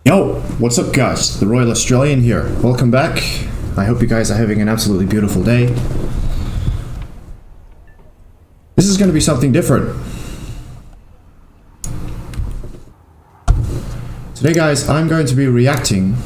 Yo, what's up guys? The Royal Australian here. Welcome back. I hope you guys are having an absolutely beautiful day. This is going to be something different. Today guys, I'm going to be reacting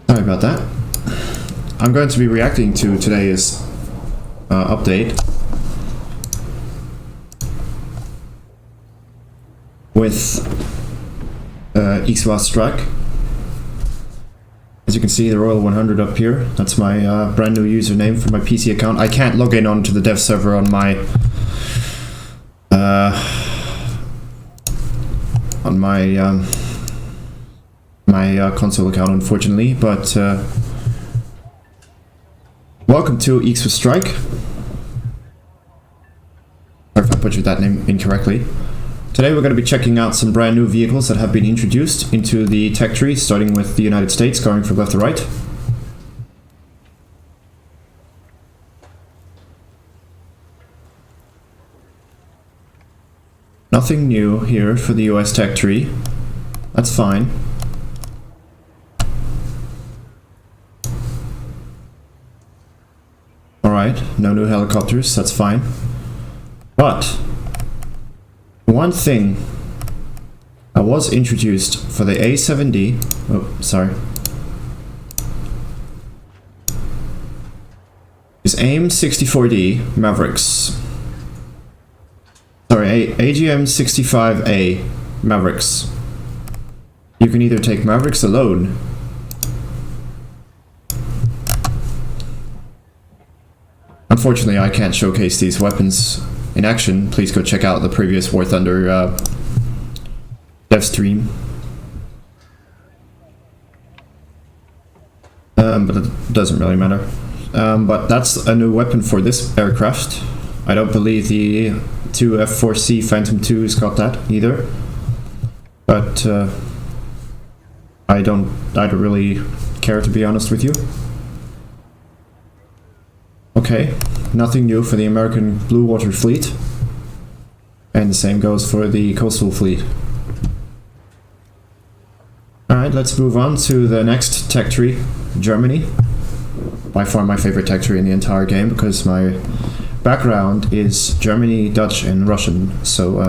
sorry about that. I'm going to be reacting to today's update with Ixwa Strike. As you can see, the Royal 100 up here. That's my brand new username for my PC account. I can't log in onto the dev server on my console account, unfortunately, but welcome to Ixwa Strike. Sorry if I butchered that name incorrectly. Today we're going to be checking out some brand new vehicles that have been introduced into the tech tree, starting with the United States, going from left to right. Nothing new here for the US tech tree. That's fine. Alright, no new helicopters, that's fine. But one thing that was introduced for the A7D, oh, sorry, is AIM 64D Mavericks. Sorry, AGM 65A Mavericks. You can either take Mavericks alone, unfortunately I can't showcase these weapons in action. Please go check out the previous War Thunder dev stream. But it doesn't really matter. But that's a new weapon for this aircraft. I don't believe the 2 F4C Phantom 2's got that either. But I don't really care, to be honest with you. Okay, nothing new for the American Blue Water Fleet. And the same goes for the Coastal Fleet. Alright, let's move on to the next tech tree, Germany. By far my favorite tech tree in the entire game, because my background is Germany, Dutch, and Russian, so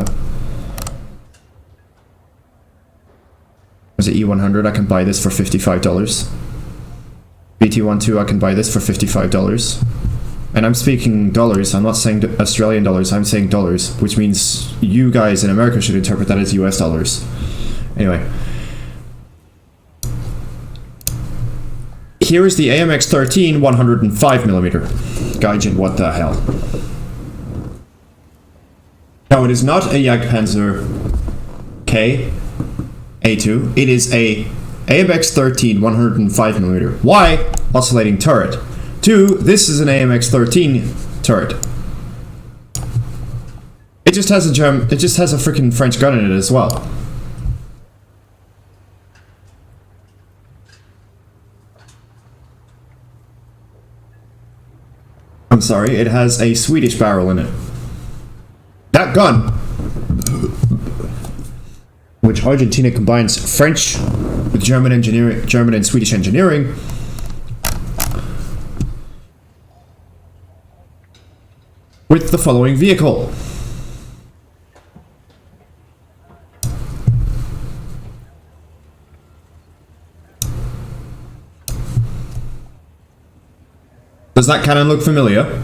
there's an E100, I can buy this for $55. BT12, I can buy this for $55. And I'm speaking dollars, I'm not saying Australian dollars, I'm saying dollars, which means you guys in America should interpret that as US dollars. Anyway. Here is the AMX-13 105mm. Gaijin, what the hell? No, it is not a Jagdpanzer K A2, it is a AMX-13 105mm. Why? Oscillating turret. 2, this is an AMX-13 turret. It just has a freaking French gun in it as well. I'm sorry, it has a Swedish barrel in it. That gun, which Argentina combines French with German engineering, German and Swedish engineering, with the following vehicle. Does that cannon look familiar?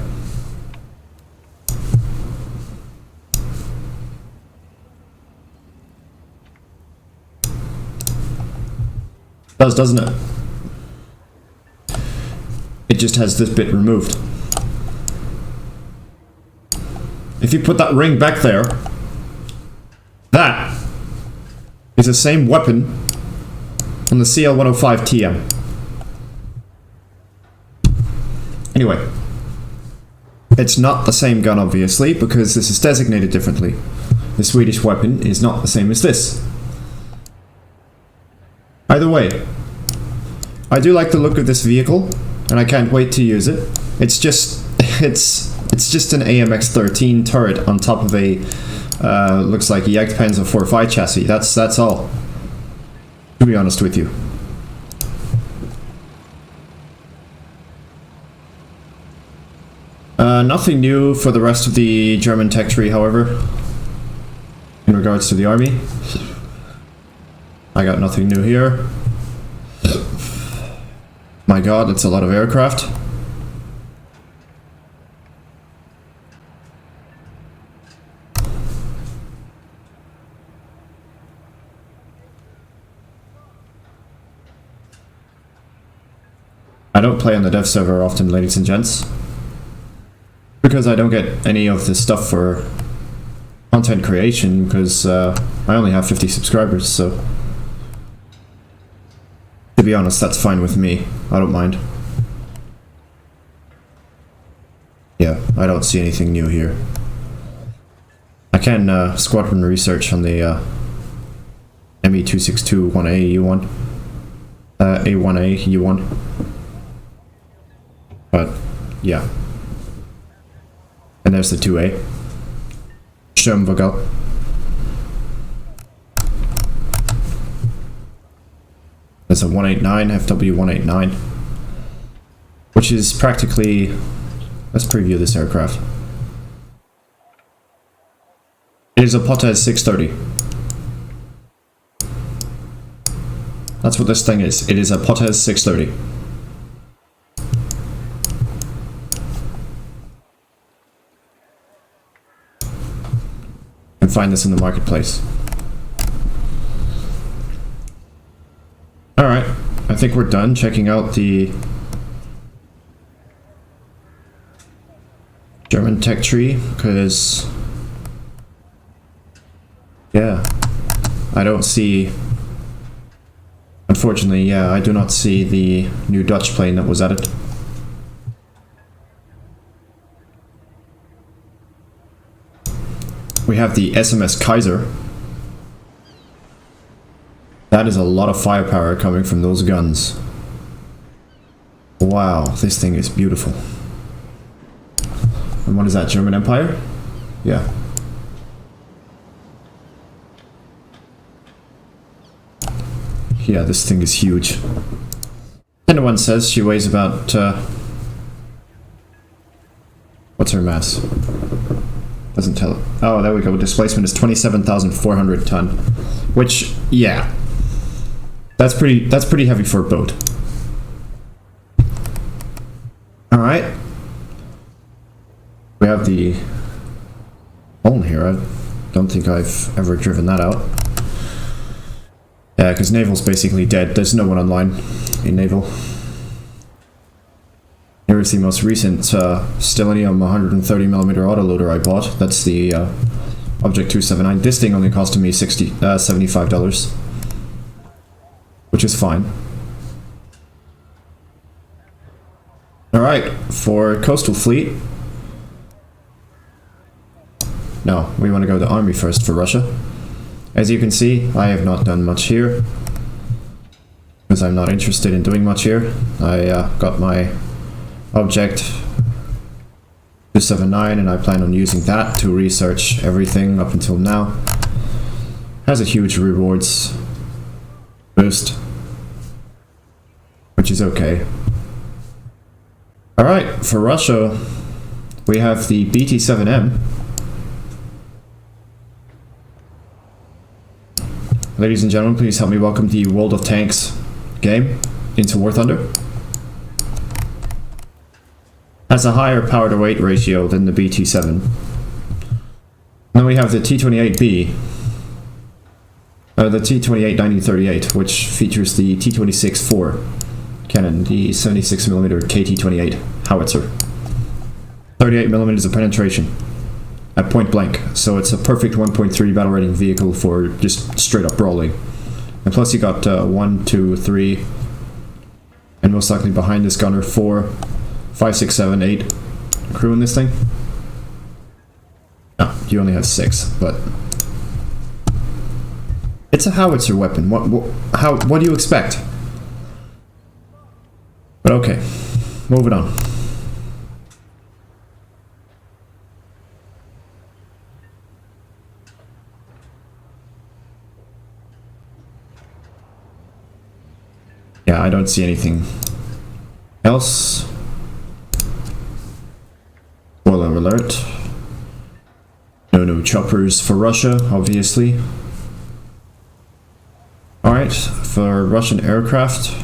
Does, doesn't it? It just has this bit removed. If you put that ring back there, that is the same weapon on the CL-105 TM. Anyway, It's not the same gun, obviously, because this is designated differently. The Swedish weapon is not the same as this. Either way, I do like the look of this vehicle, and I can't wait to use it. It's just an AMX-13 turret on top of a looks like a Jagdpanzer 4.5 chassis. That's all. To be honest with you. Nothing new for the rest of the German tech tree, however, in regards to the army. I got nothing new here. My god, that's a lot of aircraft. I don't play on the dev server often, ladies and gents, because I don't get any of the stuff for content creation, because I only have 50 subscribers, so to be honest, that's fine with me. I don't mind. Yeah, I don't see anything new here. I can squadron research on the ME262 1A U1, A1A U1, but yeah. And there's the 2A. Sturmvogel. There's a 189, FW 189, which is practically... Let's preview this aircraft. It is a Potez 630. That's what this thing is. It is a Potez 630. You can find this in the marketplace. Alright, I think we're done checking out the German tech tree, because yeah, I don't see, unfortunately, yeah, I do not see the new Dutch plane that was added. We have the SMS Kaiser. That is a lot of firepower coming from those guns. Wow, this thing is beautiful. And what is that, German Empire? Yeah. Yeah, this thing is huge. Anyone says she weighs about, what's her mass? Doesn't tell it. Oh, there we go. Displacement is 27,400 ton. Which, yeah. That's pretty heavy for a boat. Alright. We have the Ulm here. I don't think I've ever driven that out. Yeah, because Naval's basically dead. There's no one online in Naval. Here is the most recent Stellinium 130mm autoloader I bought. That's the Object 279. This thing only costed me $75. Which is fine. Alright, for Coastal Fleet. No, we want to go to Army first for Russia. As you can see, I have not done much here, because I'm not interested in doing much here. I got my Object 279 and I plan on using that to research everything up until now. Has a huge rewards boost, which is okay. Alright, for Russia, we have the BT-7M. Ladies and gentlemen, please help me welcome the World of Tanks game into War Thunder. Has a higher power to weight ratio than the BT-7. Then we have the T-28B. The T-28-1938, which features the T-26-4 cannon, the 76mm KT-28 howitzer. 38mm of penetration at point blank, so it's a perfect 1.3 battle rating vehicle for just straight up brawling. And plus you got 1, 2, 3, and most likely behind this gunner 4, 5, 6, 7, 8 crew in this thing? No, you only have 6, but it's a howitzer weapon. What do you expect? But okay, moving on. Yeah, I don't see anything else. Spoiler alert. No choppers for Russia, obviously. Alright, for Russian aircraft.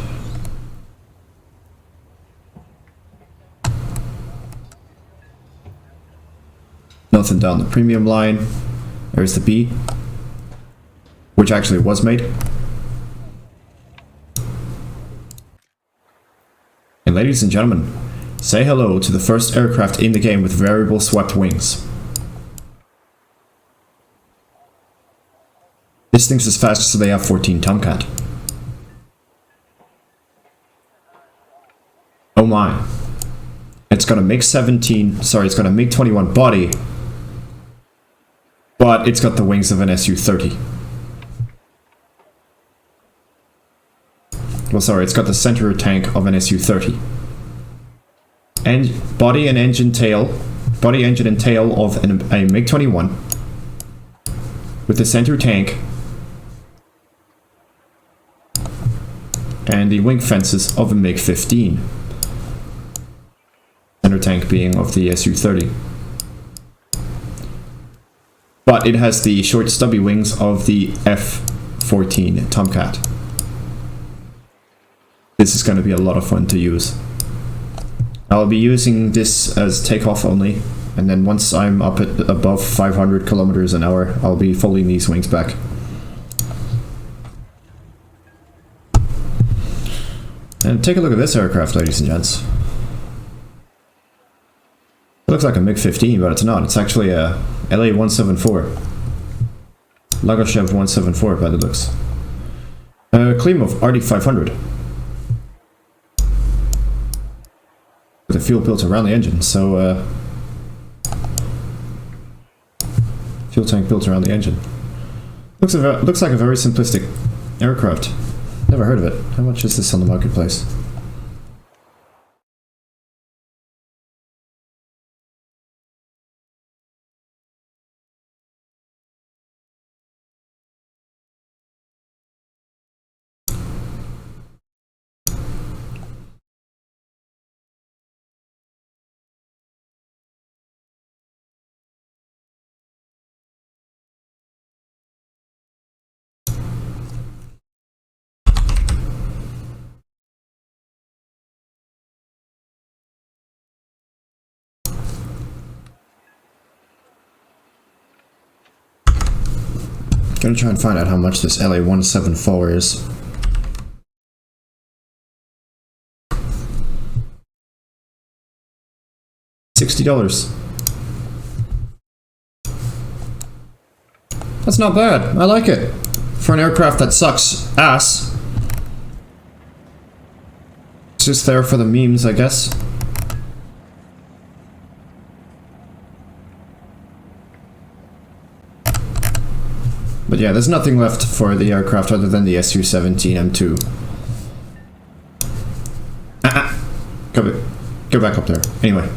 Nothing down the premium line. There's the B, which actually was made. And ladies and gentlemen, say hello to the first aircraft in the game with variable swept wings. This thing's as fast as the AF-14 Tomcat. Oh my. It's got a MiG-17, sorry, it's got a MiG-21 body, but it's got the wings of an Su-30. Well, sorry, it's got the center tank of an Su-30. And body and engine tail of a MiG-21 with the center tank and the wing fences of a MiG-15. Center tank being of the Su-30. But it has the short stubby wings of the F-14 Tomcat. This is going to be a lot of fun to use. I'll be using this as takeoff only, and then once I'm up at above 500 kilometers an hour, I'll be folding these wings back. And take a look at this aircraft, ladies and gents. It looks like a MiG-15, but it's not. It's actually a LA-174. Lagoshev 174 by the looks. Klimov RD-500. With a fuel built around the engine, so fuel tank built around the engine. Looks like a very simplistic aircraft. Never heard of it. How much is this on the marketplace? Gonna try and find out how much this LA-174 is. $60. That's not bad. I like it. For an aircraft that sucks ass. It's just there for the memes, I guess. But yeah, there's nothing left for the aircraft other than the Su-17 M2. Go back up there. Anyway.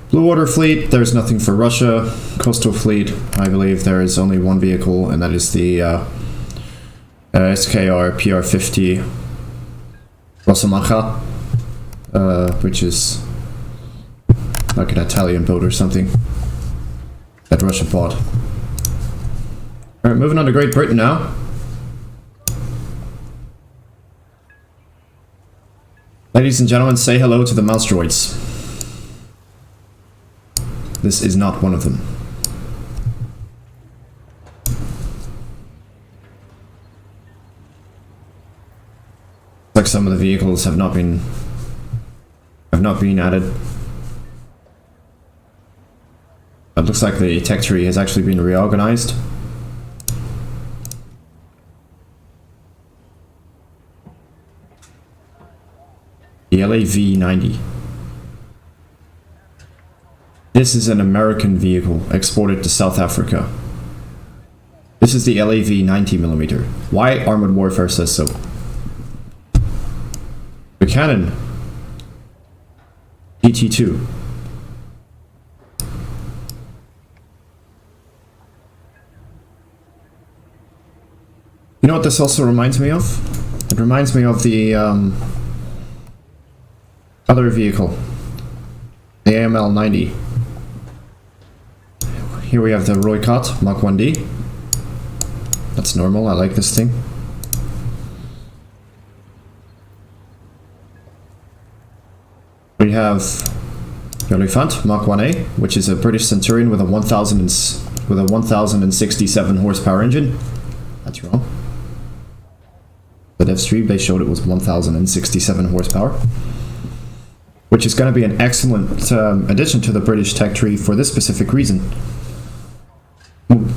Blue Water Fleet, there's nothing for Russia. Coastal Fleet, I believe there is only one vehicle, and that is the SKR PR-50 Rosomacha, which is like an Italian boat or something that Russia bought. Alright, moving on to Great Britain now. Ladies and gentlemen, say hello to the mouse droids. This is not one of them. Like some of the vehicles have not been added. It looks like the tech tree has actually been reorganized. The LAV-90. This is an American vehicle exported to South Africa. This is the LAV 90mm. Why Armored Warfare says so. Buchanan GT2. You know what this also reminds me of? It reminds me of the other vehicle, the AML 90. Here we have the Roycott Mach 1D. That's normal, I like this thing. We have the Olifant Mach 1A, which is a British Centurion with a 1067 horsepower engine. That's wrong. The dev stream, they showed it was 1067 horsepower. Which is going to be an excellent addition to the British tech tree for this specific reason.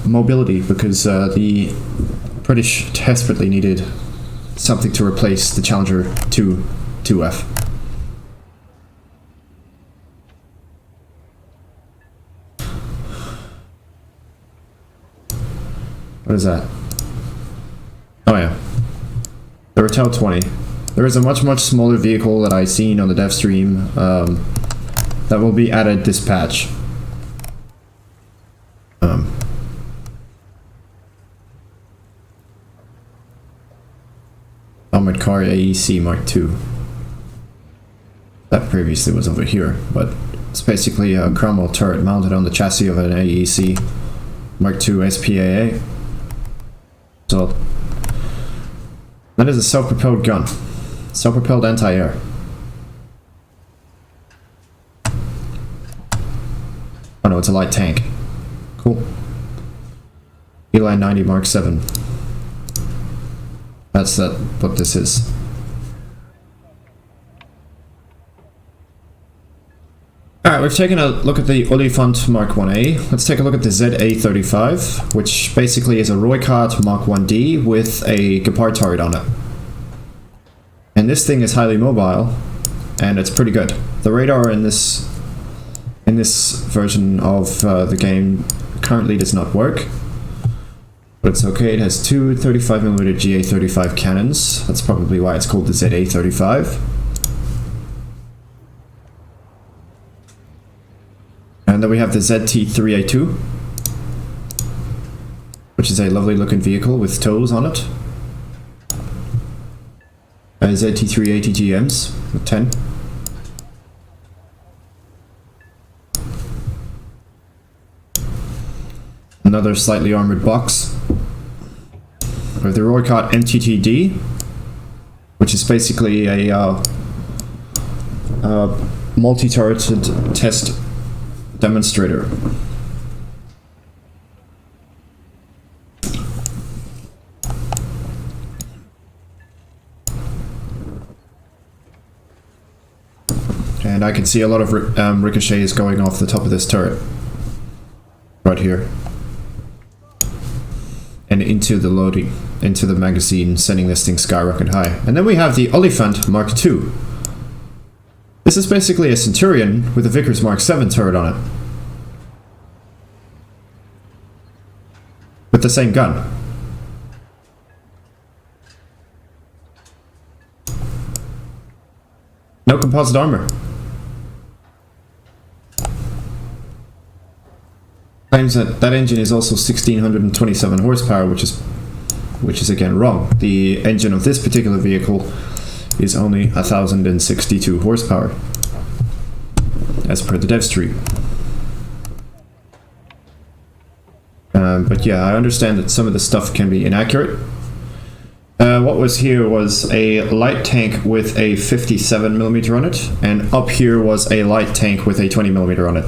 Mobility, because the British desperately needed something to replace the Challenger 2F. What is that? Oh yeah. The Ratel 20. There is a much smaller vehicle that I've seen on the dev stream that will be added this patch. Armored Car AEC Mark II. That previously was over here, but it's basically a Cromwell turret mounted on the chassis of an AEC Mark II SPAA. So that is a self-propelled gun. Self-propelled anti-air. Oh no, it's a light tank. Cool. Eli 90 Mark 7. That's what this is. Alright, we've taken a look at the Olifant Mark 1A. Let's take a look at the ZA35, which basically is a Roycott Mark 1D with a Gepard turret on it. And this thing is highly mobile, and it's pretty good. The radar in this version of the game currently does not work, but it's okay. It has two 35mm GA35 cannons. That's probably why it's called the ZA35. And then we have the ZT3A2, which is a lovely looking vehicle with tows on it. ZT380 GMs with 10. Another slightly armored box. We have the Roycott MTTD, which is basically a multi-turreted test demonstrator. And I can see a lot of ricochets going off the top of this turret. Right here. And into the loading, into the magazine, sending this thing skyrocket high. And then we have the Olifant Mark II. This is basically a Centurion with a Vickers Mark 7 turret on it. With the same gun. No composite armor. Claims that engine is also 1627 horsepower, which is again wrong. The engine of this particular vehicle is only 1062 horsepower, as per the dev stream. But yeah, I understand that some of the stuff can be inaccurate. What was here was a light tank with a 57mm on it, and up here was a light tank with a 20mm on it.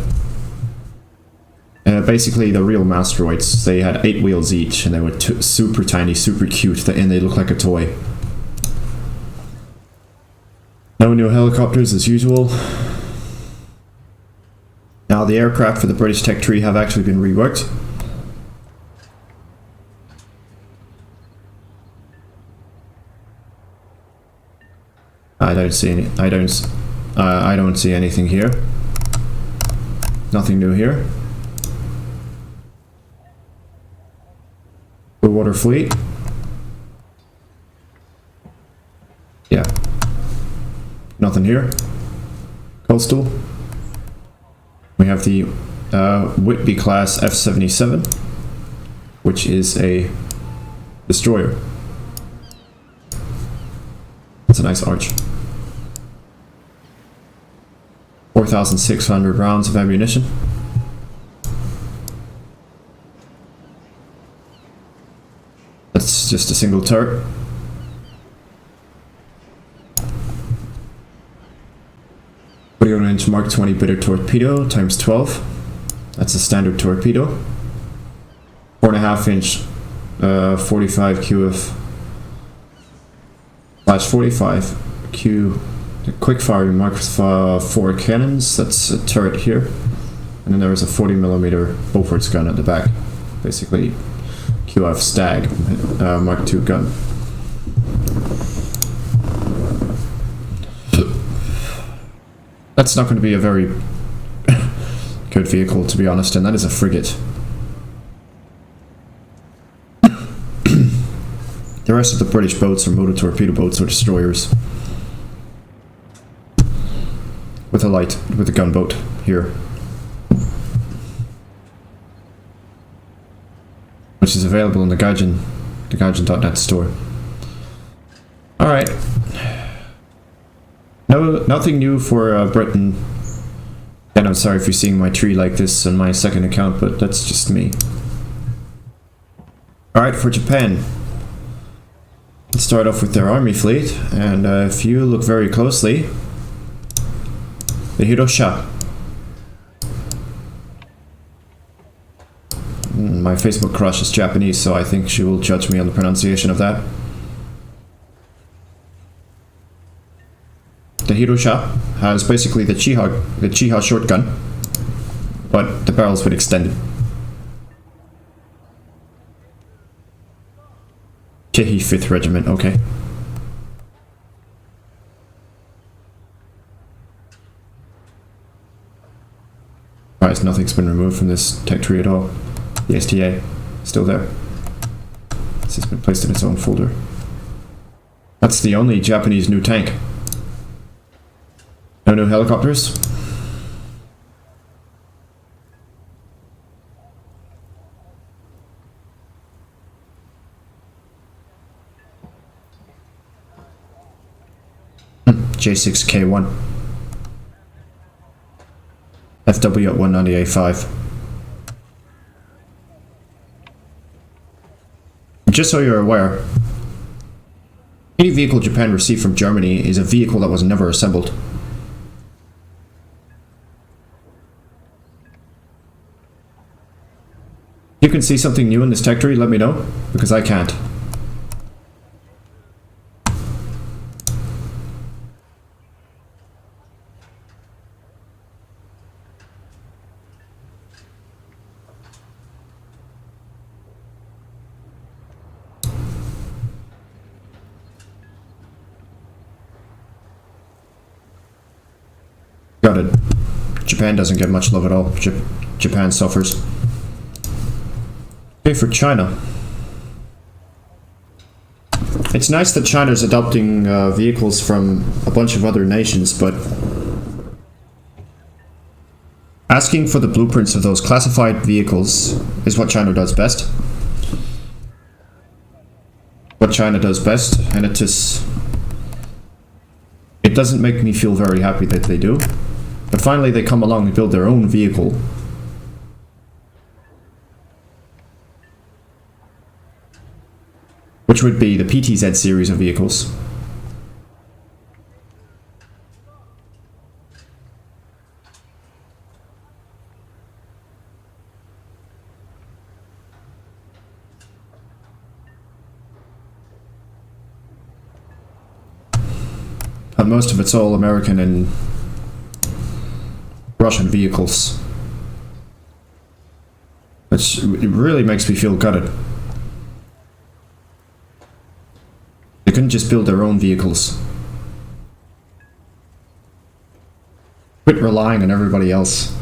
Basically the real Masteroids, they had 8 wheels each, and they were super tiny, super cute, and they look like a toy. No new helicopters as usual. Now the aircraft for the British tech tree have actually been reworked. I don't see anything here. Nothing new here. Blue Water Fleet. Yeah. Nothing here. Coastal. We have the Whitby class F-77, which is a destroyer. It's a nice arch. 4,600 rounds of ammunition. That's just a single turret. .40-inch Mark 20 bitter torpedo times 12. That's a standard torpedo. 4.5-inch 45 QF /45 Q quick firing Mark 4 cannons. That's a turret here, and then there is a 40mm Bofors gun at the back, basically QF Stag Mark 2 gun. That's not going to be a very good vehicle, to be honest, and that is a frigate. The rest of the British boats are motor torpedo boats or destroyers. With a gunboat here. Which is available in the Gaijin.net store. Alright. Nothing new for Britain. And I'm sorry if you're seeing my tree like this on my second account, but that's just me. Alright, for Japan. Let's start off with their army fleet, and if you look very closely, the Hirosha. My Facebook crush is Japanese, so I think she will judge me on the pronunciation of that. The Hirosha has basically the Chiha short gun, but the barrel's been extended. Kehi 5th Regiment, okay. Alright, nothing's been removed from this tech tree at all. The STA, still there. It's just been placed in its own folder. That's the only Japanese new tank. No new helicopters. J6K1. FW at 198.5. Just so you're aware, any vehicle Japan received from Germany is a vehicle that was never assembled. If you can see something new in this tech tree, let me know, because I can't. Got it. Japan doesn't get much love at all. Japan suffers. Okay, for China. It's nice that China's adopting vehicles from a bunch of other nations, but asking for the blueprints of those classified vehicles is what China does best. What China does best, and it doesn't make me feel very happy that they do. But finally they come along and build their own vehicle. Which would be the PTZ series of vehicles. But most of it's all American and Russian vehicles. Which it really makes me feel gutted. They couldn't just build their own vehicles. Quit relying on everybody else.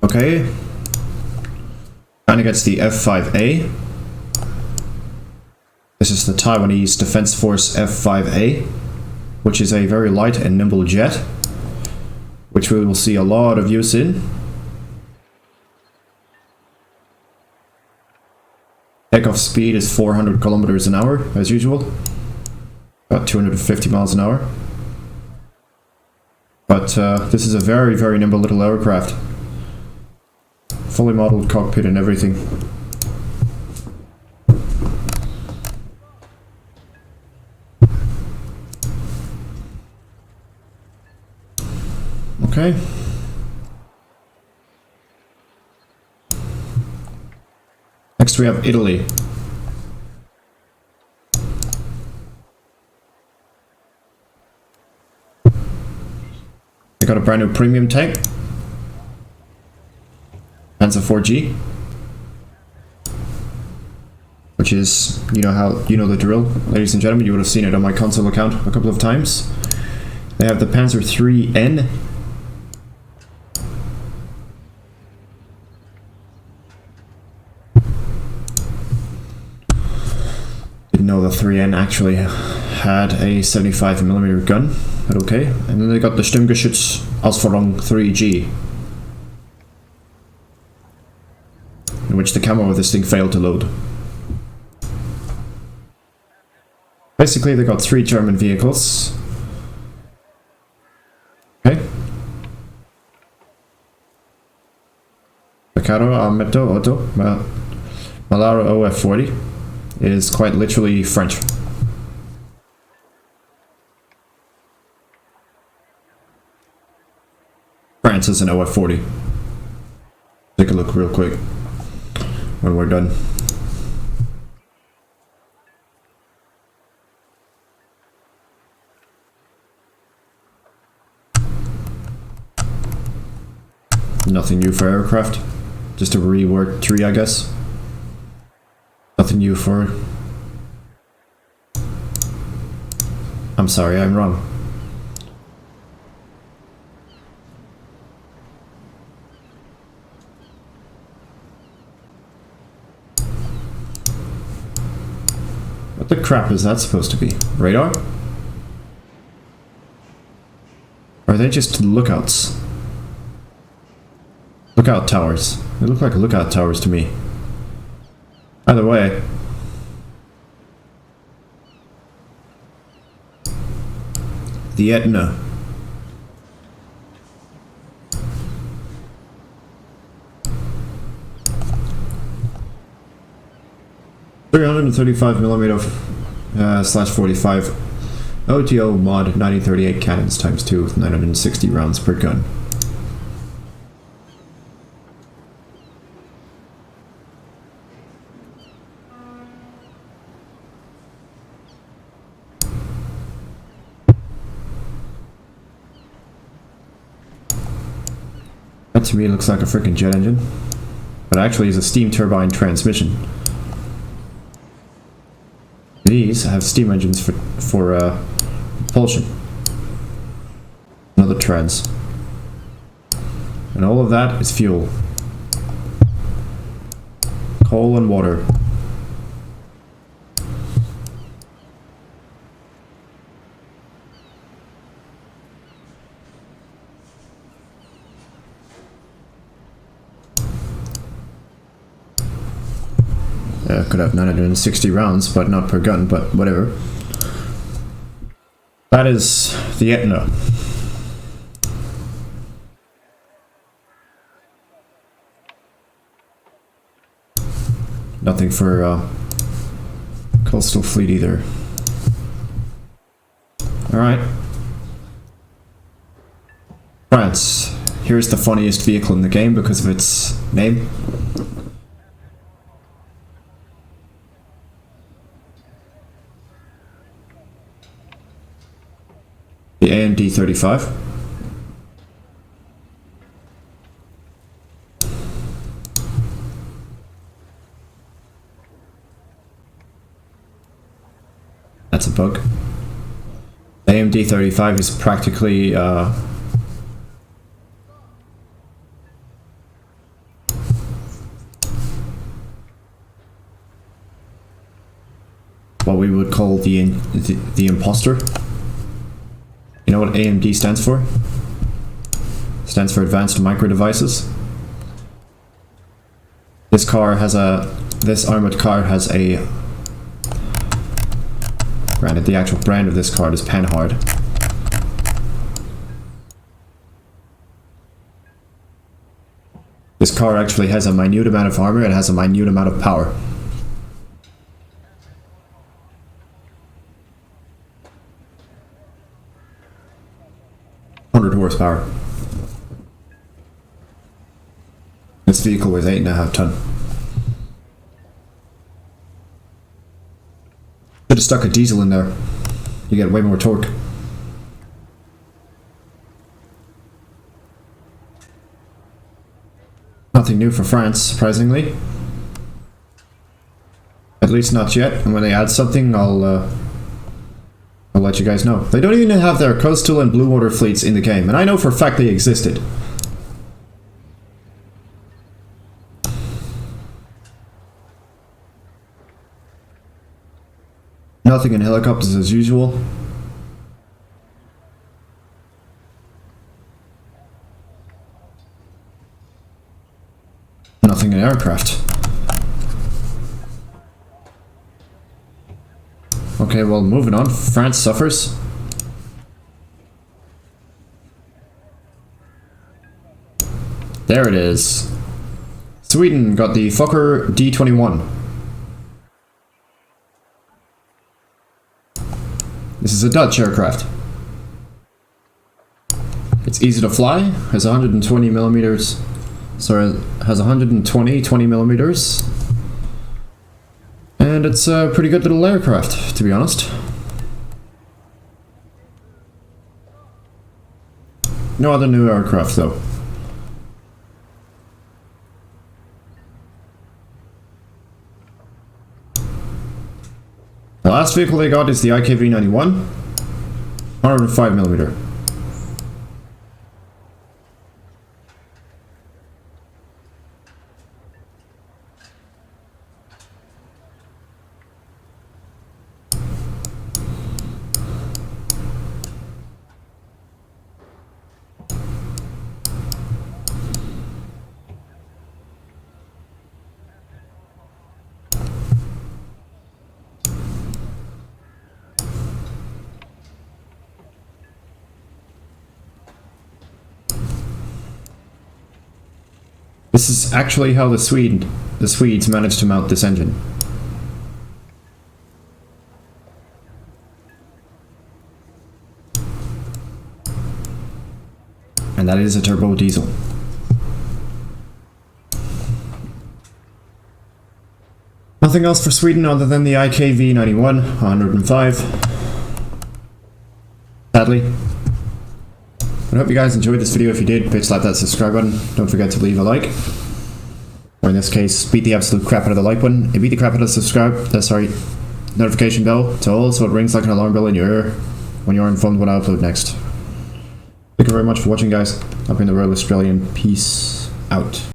Okay. And against the F-5A. This is the Taiwanese Defense Force F-5A, which is a very light and nimble jet, which we will see a lot of use in. Takeoff speed is 400 kilometers an hour, as usual. About 250 miles an hour. But this is a very, very nimble little aircraft. Fully modeled cockpit and everything. Okay. Next we have Italy. They got a brand new premium tank. Panzer 4G. Which is, you know the drill, ladies and gentlemen. You would have seen it on my console account a couple of times. They have the Panzer 3N. Didn't know the 3N actually had a 75mm gun, but okay. And then they got the Sturmgeschütz Ausführung 3G, in which the camo of this thing failed to load. Basically, they got 3 German vehicles. Okay. Piccaro Armetto Otto Malaro OF-40 is quite literally French. France is an OF-40. Take a look real quick when we're done. Nothing new for aircraft. Just a reworked tree, I guess. Nothing new for... I'm sorry, I'm wrong. What the crap is that supposed to be? Radar? Or are they just lookouts? Lookout towers. They look like lookout towers to me. Either way. The Etna. .335mm slash 45 OTO mod 1938 cannons times 2 with 960 rounds per gun. That to me looks like a freaking jet engine, but actually is a steam turbine transmission. These have steam engines for propulsion. Another trans. And all of that is fuel. Coal and water. Could have 960 rounds, but not per gun, but whatever. That is the Etna. Nothing for coastal fleet either. Alright. France. Here's the funniest vehicle in the game because of its name. The AMD 35. That's a bug. AMD 35 is practically what we would call the imposter. You know what AMD stands for? Stands for Advanced Micro Devices. This armored car has a... Granted, the actual brand of this card is Panhard. This car actually has a minute amount of armor and has a minute amount of power. 100 horsepower. This vehicle weighs 8.5 tons. Should have stuck a diesel in there. You get way more torque. Nothing new for France, surprisingly. At least not yet, and when they add something, I'll let you guys know. They don't even have their coastal and blue water fleets in the game, and I know for a fact they existed. Nothing in helicopters as usual. Nothing in aircraft. Okay, well, moving on. France suffers. There it is. Sweden got the Fokker D-21. This is a Dutch aircraft. It's easy to fly, has 120 millimeters. Sorry, has 20 millimeters. And it's a pretty good little aircraft, to be honest. No other new aircraft, though. The last vehicle they got is the IKV-91, 105 millimeter. This is actually how the Swedes managed to mount this engine. And that is a turbo diesel. Nothing else for Sweden other than the IKV-91, 105. Sadly. I hope you guys enjoyed this video. If you did, please slap that subscribe button. Don't forget to leave a like. Or in this case, beat the absolute crap out of the like button. And beat the crap out of the notification bell to all, so it rings like an alarm bell in your ear when you're informed when I upload next. Thank you very much for watching, guys. I've been the Royal Australian. Peace out.